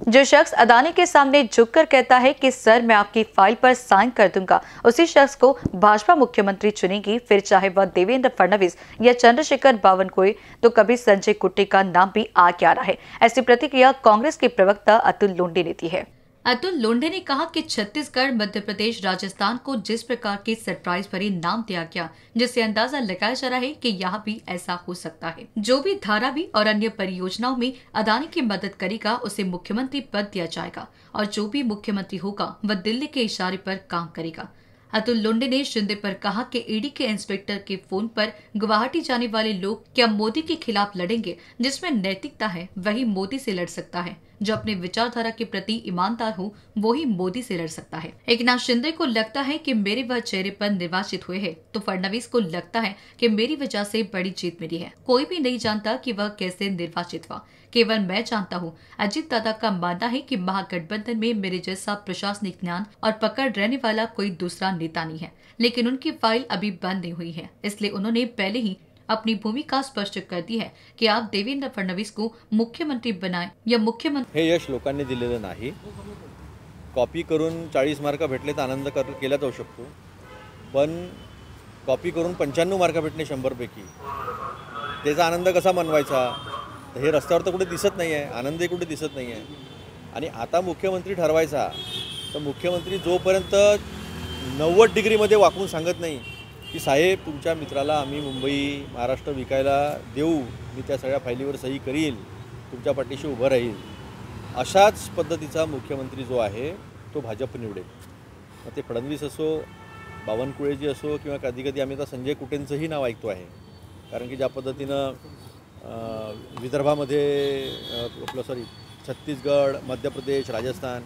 जो शख्स अदानी के सामने झुककर कहता है कि सर मैं आपकी फाइल पर साइन कर दूंगा, उसी शख्स को भाजपा मुख्यमंत्री चुनेगी, फिर चाहे वह देवेंद्र फडणवीस या चंद्रशेखर बावनकुळे, तो कभी संजय कुट्टी का नाम भी आगे आ रहा है। ऐसी प्रतिक्रिया कांग्रेस के प्रवक्ता अतुल लोंढे ने दी है। अतुल लोंढे ने कहा कि छत्तीसगढ़, मध्य प्रदेश, राजस्थान को जिस प्रकार के सरप्राइज भरे नाम दिया गया, जिससे अंदाजा लगाया जा रहा है कि यहाँ भी ऐसा हो सकता है। जो भी धारावी और अन्य परियोजनाओं में अदानी की मदद करेगा उसे मुख्यमंत्री पद दिया जाएगा और जो भी मुख्यमंत्री होगा वह दिल्ली के इशारे पर काम करेगा। अतुल लोंढे ने शिंदे पर कहा कि ईडी के इंस्पेक्टर के फोन पर गुवाहाटी जाने वाले लोग क्या मोदी के खिलाफ लड़ेंगे? जिसमें नैतिकता है वही मोदी से लड़ सकता है। जो अपने विचारधारा के प्रति ईमानदार हो वो ही मोदी से लड़ सकता है। एकनाथ शिंदे को लगता है कि मेरे वह चेहरे पर निर्वाचित हुए हैं, तो फडणवीस को लगता है कि मेरी वजह से बड़ी जीत मिली है। कोई भी नहीं जानता कि वह कैसे निर्वाचित हुआ, केवल मैं जानता हूँ। अजीत दादा का मानना है कि महागठबंधन में मेरे जैसा प्रशासनिक ज्ञान और पकड़ रहने वाला कोई दूसरा नेता नहीं है, लेकिन उनकी फाइल अभी बंद नहीं हुई है, इसलिए उन्होंने पहले ही अपनी भूमिका स्पष्ट कर दी है की आप देवेंद्र फडणवीस को मुख्यमंत्री बनाए या मुख्यमंत्री। हे यश लोकांनी दिलेलं नाही। कॉपी करून 40 मार्क भेटले तर आनंद केला जाऊ शकतो, पण कॉपी करून 95 मार्क भेटणे 100 पैकी त्याचा आनंद कसा मनवायचा? हे रस्त्यावर तर कुठे दिसत नाही आहे, आनंदही कुठे दिसत नाही आहे। आणि आता मुख्यमंत्री ठरवायचा तर मुख्यमंत्री जोपर्यंत 90 डिग्रीमध्ये वाकून सांगत नाही की साहेब तुमच्या मित्राला आम्ही मुंबई महाराष्ट्र विकायला देऊ, मी त्या सगळ्या फायलीवर सही करील, तुमच्या पाठीशी उभं राहील, अशाच पद्धतीचा मुख्यमंत्री जो आहे तो भाजप निवडेल। मग ते फडणवीस असो, बावनकुळेजी असो, किंवा कधी कधी आम्ही आता संजय कुटेंचंही नाव ऐकतो आहे। कारण की ज्या पद्धतीनं विदर्भामध्ये आपलं छत्तीसगड, मध्य प्रदेश, राजस्थान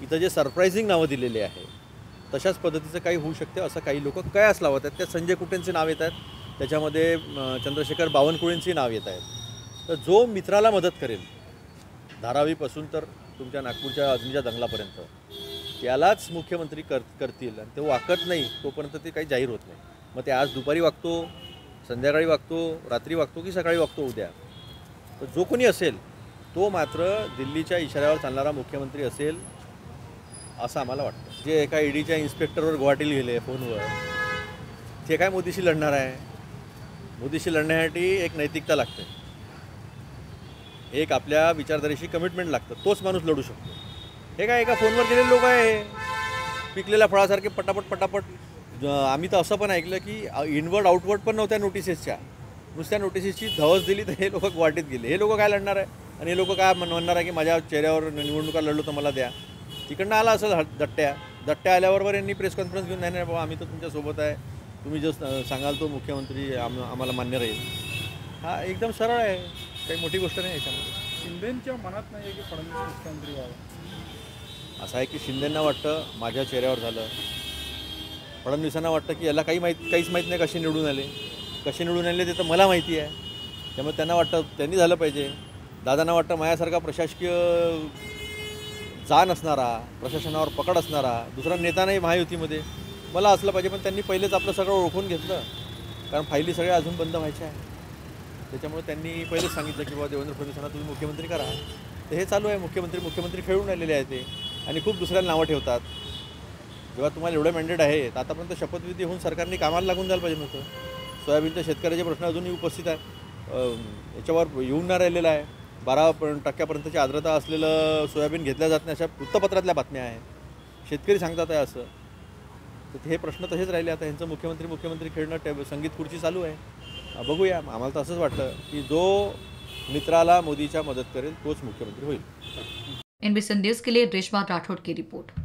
इथं जे सरप्राइजिंग नावं दिलेले आहे तशाच पद्धतीचं काही होऊ शकते असं काही लोक कयास लावत आहेत। त्यात संजय कुटेंचे नाव येत आहेत, त्याच्यामध्ये चंद्रशेखर बावनकुळेंची नाव येत आहेत। तर जो मित्राला मदत करेल धारावीपासून तर तुमच्या नागपूरच्या अजनीच्या दंगलापर्यंत त्यालाच मुख्यमंत्री करतील आणि ते वाकत नाही तोपर्यंत ते काही जाहीर होत नाही। मग ते आज दुपारी वागतो, संध्याकाळी वागतो, रात्री वागतो की सकाळी वागतो उद्या, तर जो कोणी असेल तो मात्र दिल्लीच्या इशाऱ्यावर चालणारा मुख्यमंत्री असेल असं आम्हाला वाटतं। जे एका ईडीच्या इन्स्पेक्टरवर गुवाहाटीला गेले फोनवर, ते काय मोदीशी लढणार आहे? मोदीशी लढण्यासाठी एक नैतिकता लागते, एक आपल्या विचारधारेशी कमिटमेंट लागतं, तोच माणूस लढू शकतो। हे काय एका फोनवर गेलेले लोक आहे, पिकलेल्या फळासारखे पटापट। आम्ही तर असं पण ऐकलं की इनवर्ड आउटवर्ड पण नव्हत्या नोटिसेसच्या, नुसत्या नोटिसेसची धवस दिली तर हे लोक गुवाहाटीत गेले। हे लोक काय लढणार आहे? आणि हे लोक काय म्हणणार आहे की माझ्या चेहऱ्यावर निवडणुका लढलो तर मला द्या? तिकडनं आला असं दट्ट्या आल्याबरोबर यांनी प्रेस कॉन्फरन्स घेऊन नाही बाबा आम्ही तर तुमच्यासोबत आहे, तुम्ही जो सांगाल तो मुख्यमंत्री आम्हाला मान्य राहील। हा एकदम सरळ आहे, काही मोठी गोष्ट नाही याच्यामध्ये। शिंदेंच्या मनात नाही आहे की फडणवीस मुख्यमंत्री व्हावा असं आहे की शिंदेंना वाटतं माझ्या चेहऱ्यावर झालं, फडणवीसांना वाटतं की याला काहीच माहीत नाही कसे निवडून आले ते तर मला माहिती आहे, त्यामुळे त्यांना वाटतं त्यांनी झालं पाहिजे। दादांना वाटतं माझ्यासारखा प्रशासकीय जाण असणारा, प्रशासनावर पकड असणारा दुसरा नेता नाही महायुतीमध्ये, मला असलं पाहिजे। पण त्यांनी पहिलेच आपलं सगळं ओळखून घेतलं, कारण फायली सगळ्या अजून बंद व्हायच्या आहे, त्याच्यामुळे त्यांनी पहिलेच सांगितलं की बाबा देवेंद्र फडणवीसांना तुम्ही मुख्यमंत्री करा। तर हे चालू आहे, मुख्यमंत्री खेळून राहिलेले आहे ते, आणि खूप दुसऱ्याला नावं ठेवतात। जेव्हा तुम्हाला एवढे मॅन्डेट आहे तर आतापर्यंत शपथविधी होऊन सरकारने कामाला लागून जायला पाहिजे नव्हतं। सोयाबीनच्या शेतकऱ्याचे प्रश्न अजूनही उपस्थित आहेत, याच्यावर येऊन न राहिलेला आहे। 12% आर्द्रता असलेलं सोयाबीन घेतल्या जात नाही अशा वृत्तपत्रातल्या बातम्या आहेत, शेतकरी सांगतात आहे असं। तर हे प्रश्न तसेच राहिले। आता यांचं मुख्यमंत्री खेळणं संगीत खुर्ची चालू आहे। बघूया, आम्हाला तर असंच वाटतं की जो मित्राला मोदीच्या मदत करेल तोच मुख्यमंत्री होईल। NBC न्यूज़ के लिए रेशमा राठौड़ की रिपोर्ट।